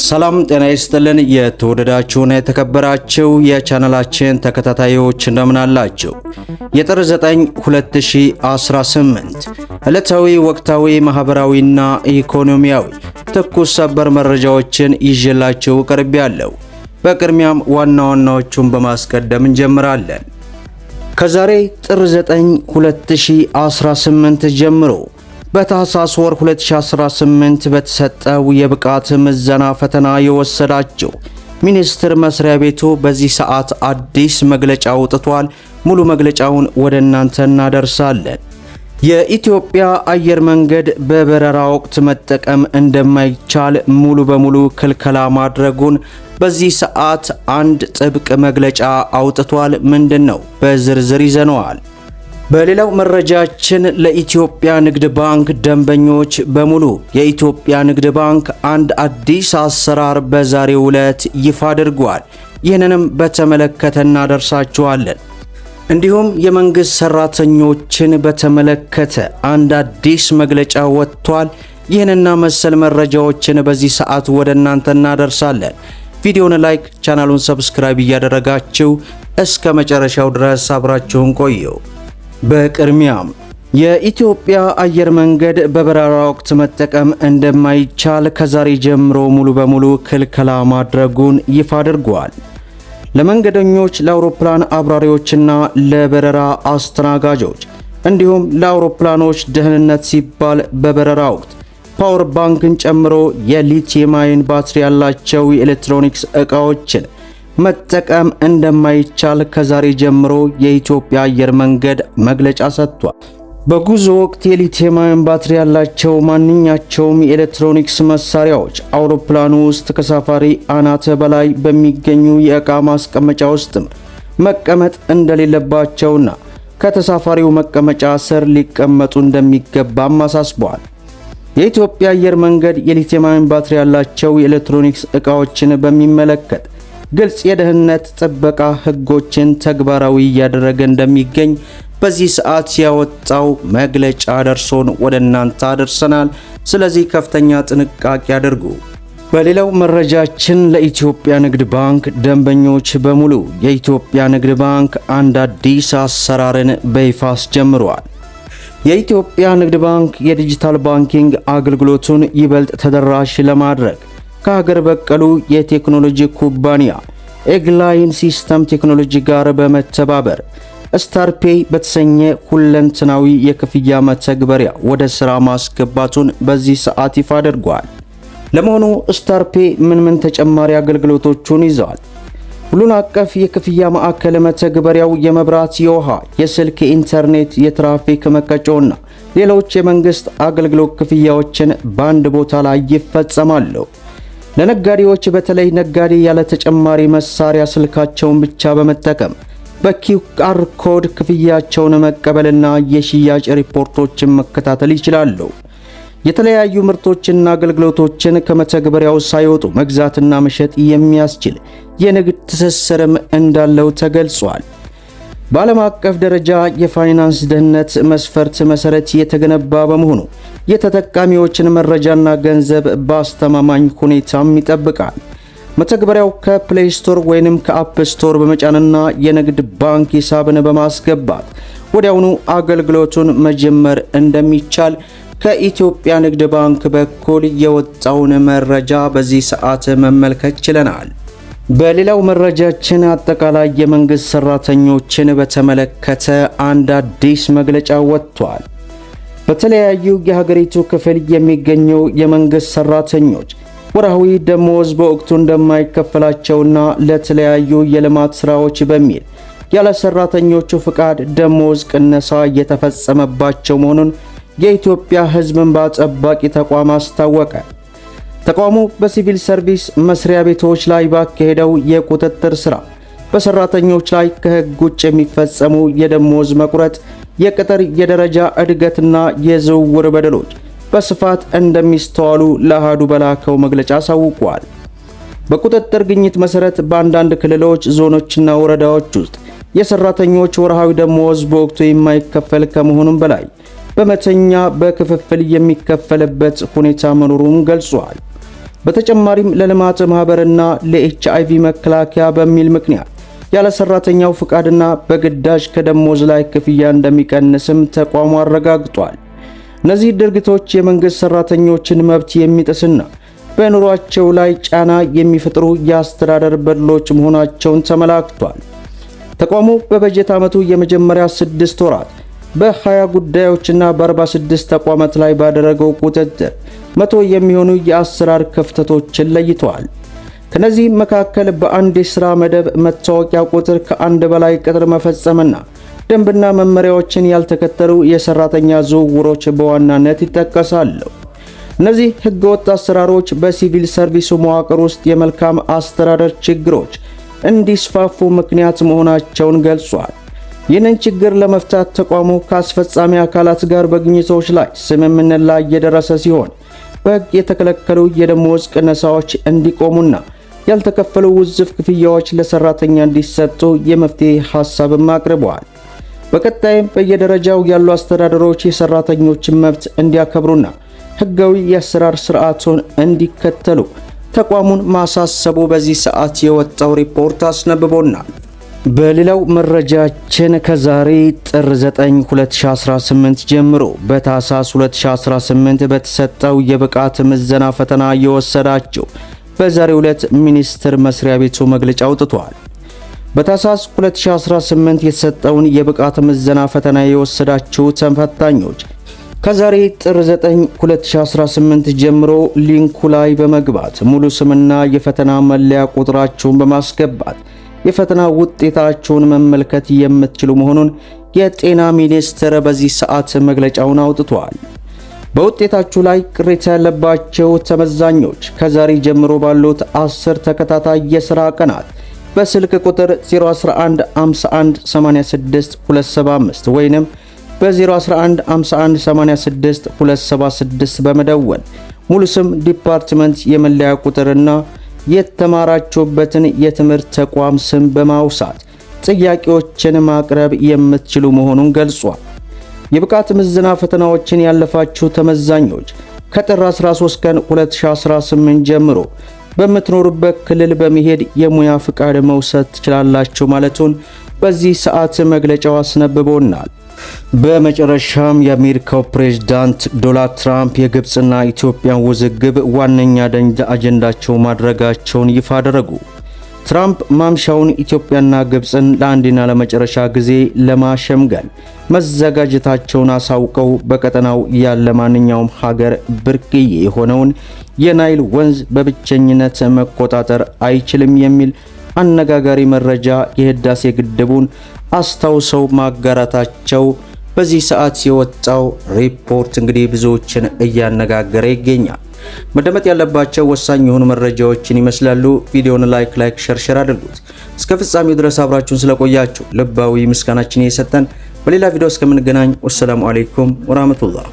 ሰላም ጤና ይስጥልን። የተወደዳችሁና የተከበራችሁ የቻናላችን ተከታታዮች እንደምን አላችሁ? የጥር 9 2018 ዕለታዊ ወቅታዊ ማህበራዊና ኢኮኖሚያዊ ትኩስ ሰበር መረጃዎችን ይዤላችሁ ቀርቤያለሁ። በቅድሚያም ዋና ዋናዎቹን በማስቀደም እንጀምራለን። ከዛሬ ጥር 9 2018 ጀምሮ በታህሳስ ወር 2018 በተሰጠው የብቃት ምዘና ፈተና የወሰዳቸው ሚኒስቴር መስሪያ ቤቱ በዚህ ሰዓት አዲስ መግለጫ አውጥቷል። ሙሉ መግለጫውን ወደ እናንተ እናደርሳለን። የኢትዮጵያ አየር መንገድ በበረራ ወቅት መጠቀም እንደማይቻል ሙሉ በሙሉ ክልከላ ማድረጉን በዚህ ሰዓት አንድ ጥብቅ መግለጫ አውጥቷል። ምንድነው? በዝርዝር ይዘነዋል። በሌላው መረጃችን ለኢትዮጵያ ንግድ ባንክ ደንበኞች በሙሉ የኢትዮጵያ ንግድ ባንክ አንድ አዲስ አሰራር በዛሬው ዕለት ይፋ አድርጓል። ይህንንም በተመለከተ እናደርሳችኋለን። እንዲሁም የመንግስት ሰራተኞችን በተመለከተ አንድ አዲስ መግለጫ ወጥቷል። ይህንና መሰል መረጃዎችን በዚህ ሰዓት ወደ እናንተ እናደርሳለን። ቪዲዮውን ላይክ፣ ቻናሉን ሰብስክራይብ እያደረጋችሁ እስከ መጨረሻው ድረስ አብራችሁን ቆዩ። በቅድሚያም የኢትዮጵያ አየር መንገድ በበረራ ወቅት መጠቀም እንደማይቻል ከዛሬ ጀምሮ ሙሉ በሙሉ ክልከላ ማድረጉን ይፋ አድርጓል። ለመንገደኞች፣ ለአውሮፕላን አብራሪዎችና ለበረራ አስተናጋጆች እንዲሁም ለአውሮፕላኖች ደህንነት ሲባል በበረራ ወቅት ፓወር ባንክን ጨምሮ የሊቲየም አየን ባትሪ ያላቸው የኤሌክትሮኒክስ ዕቃዎችን መጠቀም እንደማይቻል ከዛሬ ጀምሮ የኢትዮጵያ አየር መንገድ መግለጫ ሰጥቷል። በጉዞ ወቅት የሊቲየም አየን ባትሪ ያላቸው ማንኛቸውም የኤሌክትሮኒክስ መሳሪያዎች አውሮፕላኑ ውስጥ ተሳፋሪ አናት በላይ በሚገኙ የዕቃ ማስቀመጫ ውስጥም መቀመጥ እንደሌለባቸውና ከተሳፋሪው መቀመጫ ስር ሊቀመጡ እንደሚገባም አሳስበዋል። የኢትዮጵያ አየር መንገድ የሊቲየም አየን ባትሪ ያላቸው የኤሌክትሮኒክስ ዕቃዎችን በሚመለከት ግልጽ የደህንነት ጥበቃ ሕጎችን ተግባራዊ እያደረገ እንደሚገኝ በዚህ ሰዓት ያወጣው መግለጫ ደርሶን ወደ እናንተ አደርሰናል። ስለዚህ ከፍተኛ ጥንቃቄ አድርጉ። በሌላው መረጃችን ለኢትዮጵያ ንግድ ባንክ ደንበኞች በሙሉ የኢትዮጵያ ንግድ ባንክ አንድ አዲስ አሰራርን በይፋ አስጀምሯል። የኢትዮጵያ ንግድ ባንክ የዲጂታል ባንኪንግ አገልግሎቱን ይበልጥ ተደራሽ ለማድረግ ከሀገር በቀሉ የቴክኖሎጂ ኩባንያ ኤግላይን ሲስተም ቴክኖሎጂ ጋር በመተባበር ስታርፔይ በተሰኘ ሁለንተናዊ የክፍያ መተግበሪያ ወደ ሥራ ማስገባቱን በዚህ ሰዓት ይፋ አድርጓል። ለመሆኑ ስታርፔይ ምን ተጨማሪ አገልግሎቶችን ይዘዋል? ሁሉን አቀፍ የክፍያ ማዕከል መተግበሪያው የመብራት፣ የውሃ፣ የስልክ፣ የኢንተርኔት፣ የትራፊክ መቀጮና ሌሎች የመንግስት አገልግሎት ክፍያዎችን በአንድ ቦታ ላይ ይፈጸማሉ። ለነጋዴዎች በተለይ ነጋዴ ያለ ተጨማሪ መሳሪያ ስልካቸውን ብቻ በመጠቀም በኪውአር ኮድ ክፍያቸውን መቀበልና የሽያጭ ሪፖርቶችን መከታተል ይችላሉ። የተለያዩ ምርቶችና አገልግሎቶችን ከመተግበሪያው ሳይወጡ መግዛትና መሸጥ የሚያስችል የንግድ ትስስርም እንዳለው ተገልጿል። በዓለም አቀፍ ደረጃ የፋይናንስ ደህንነት መስፈርት መሰረት የተገነባ በመሆኑ የተጠቃሚዎችን መረጃና ገንዘብ በአስተማማኝ ሁኔታም ይጠብቃል። መተግበሪያው ከፕሌይ ስቶር ወይንም ከአፕ ስቶር በመጫንና የንግድ ባንክ ሂሳብን በማስገባት ወዲያውኑ አገልግሎቱን መጀመር እንደሚቻል ከኢትዮጵያ ንግድ ባንክ በኩል የወጣውን መረጃ በዚህ ሰዓት መመልከት ችለናል። በሌላው መረጃችን አጠቃላይ የመንግስት ሰራተኞችን በተመለከተ አንድ አዲስ መግለጫ ወጥቷል። በተለያዩ የሀገሪቱ ክፍል የሚገኙ የመንግስት ሰራተኞች ወርሃዊ ደሞዝ በወቅቱ እንደማይከፈላቸውና ለተለያዩ የልማት ስራዎች በሚል ያለ ሰራተኞቹ ፍቃድ ደሞዝ ቅነሳ እየተፈጸመባቸው መሆኑን የኢትዮጵያ ሕዝብ እንባ ጠባቂ ተቋም አስታወቀ። ተቋሙ በሲቪል ሰርቪስ መስሪያ ቤቶች ላይ ባካሄደው የቁጥጥር ስራ በሰራተኞች ላይ ከህግ ውጭ የሚፈጸሙ የደሞዝ መቁረጥ፣ የቅጥር፣ የደረጃ እድገትና የዝውውር በደሎች በስፋት እንደሚስተዋሉ ለአሃዱ በላከው መግለጫ አሳውቋል። በቁጥጥር ግኝት መሰረት በአንዳንድ ክልሎች፣ ዞኖችና ወረዳዎች ውስጥ የሰራተኞች ወርሃዊ ደሞዝ በወቅቱ የማይከፈል ከመሆኑም በላይ በመተኛ በክፍፍል የሚከፈልበት ሁኔታ መኖሩን ገልጿል። በተጨማሪም ለልማት ማህበርና ለኤችአይቪ መከላከያ በሚል ምክንያት ያለ ሰራተኛው ፍቃድና በግዳጅ ከደሞዝ ላይ ክፍያ እንደሚቀንስም ተቋሙ አረጋግጧል። እነዚህ ድርጊቶች የመንግስት ሰራተኞችን መብት የሚጥስና በኑሯቸው ላይ ጫና የሚፈጥሩ የአስተዳደር በደሎች መሆናቸውን ተመላክቷል። ተቋሙ በበጀት ዓመቱ የመጀመሪያ 6 ወራት በ20 ጉዳዮችና በ46 ተቋማት ላይ ባደረገው ቁጥጥር 100 የሚሆኑ የአሰራር ክፍተቶችን ለይተዋል። ከነዚህ መካከል በአንድ የሥራ መደብ መታወቂያ ቁጥር ከአንድ በላይ ቅጥር መፈጸምና ደንብና መመሪያዎችን ያልተከተሉ የሰራተኛ ዝውውሮች በዋናነት ይጠቀሳሉ። እነዚህ ህገወጥ አሰራሮች በሲቪል ሰርቪሱ መዋቅር ውስጥ የመልካም አስተዳደር ችግሮች እንዲስፋፉ ምክንያት መሆናቸውን ገልጿል። ይህንን ችግር ለመፍታት ተቋሙ ከአስፈጻሚ አካላት ጋር በግኝቶች ላይ ስምምነት ላይ የደረሰ ሲሆን በሕግ የተከለከሉ የደሞዝ ቅነሳዎች እንዲቆሙና ያልተከፈሉ ውዝፍ ክፍያዎች ለሰራተኛ እንዲሰጡ የመፍትሄ ሐሳብም አቅርበዋል። በቀጣይም በየደረጃው ያሉ አስተዳደሮች የሰራተኞችን መብት እንዲያከብሩና ህጋዊ የአሰራር ስርዓቱን እንዲከተሉ ተቋሙን ማሳሰቡ በዚህ ሰዓት የወጣው ሪፖርት አስነብቦናል። በሌላው መረጃችን ከዛሬ ጥር 9 2018 ጀምሮ በታህሳስ 2018 በተሰጠው የብቃት ምዘና ፈተና የወሰዳቸው በዛሬው ዕለት ሚኒስቴር መስሪያ ቤቱ መግለጫ አውጥቷል። በታህሳስ 2018 የተሰጠውን የብቃት ምዘና ፈተና የወሰዳችሁ ተፈታኞች ከዛሬ ጥር 9 2018 ጀምሮ ሊንኩ ላይ በመግባት ሙሉ ስምና የፈተና መለያ ቁጥራችሁን በማስገባት የፈተና ውጤታችሁን መመልከት የምትችሉ መሆኑን የጤና ሚኒስቴር በዚህ ሰዓት መግለጫውን አውጥቷል። በውጤታችሁ ላይ ቅሬታ ያለባቸው ተመዛኞች ከዛሬ ጀምሮ ባሉት 10 ተከታታይ የሥራ ቀናት በስልክ ቁጥር 011 51 86 275 ወይንም በ011 51 86 276 በመደወል ሙሉ ስም፣ ዲፓርትመንት፣ የመለያ ቁጥርና የተማራችሁበትን የትምህርት ተቋም ስም በማውሳት ጥያቄዎችን ማቅረብ የምትችሉ መሆኑን ገልጿል። የብቃት ምዘና ፈተናዎችን ያለፋችሁ ተመዛኞች ከጥር 13 ቀን 2018 ጀምሮ በምትኖሩበት ክልል በመሄድ የሙያ ፍቃድ መውሰድ ትችላላችሁ ማለቱን በዚህ ሰዓት መግለጫው አስነብቦናል። በመጨረሻም የአሜሪካው ፕሬዝዳንት ዶናልድ ትራምፕ የግብጽና ኢትዮጵያን ውዝግብ ዋነኛ አጀንዳቸው ማድረጋቸውን ይፋ አደረጉ። ትራምፕ ማምሻውን ኢትዮጵያና ግብጽን ለአንድና ለመጨረሻ ጊዜ ለማሸምገል መዘጋጀታቸውን አሳውቀው በቀጠናው ያለ ማንኛውም ሀገር ብርቅዬ የሆነውን የናይል ወንዝ በብቸኝነት መቆጣጠር አይችልም የሚል አነጋጋሪ መረጃ የህዳሴ ግድቡን አስታውሰው ማጋራታቸው በዚህ ሰዓት የወጣው ሪፖርት እንግዲህ ብዙዎችን እያነጋገረ ይገኛል። መደመጥ ያለባቸው ወሳኝ የሆኑ መረጃዎችን ይመስላሉ። ቪዲዮውን ላይክ ሸር አድርጉት። እስከ ፍጻሜው ድረስ አብራችሁን ስለቆያችሁ ልባዊ ምስጋናችን እየሰጠን በሌላ ቪዲዮ እስከምንገናኝ ወሰላሙ አለይኩም ወራህመቱላህ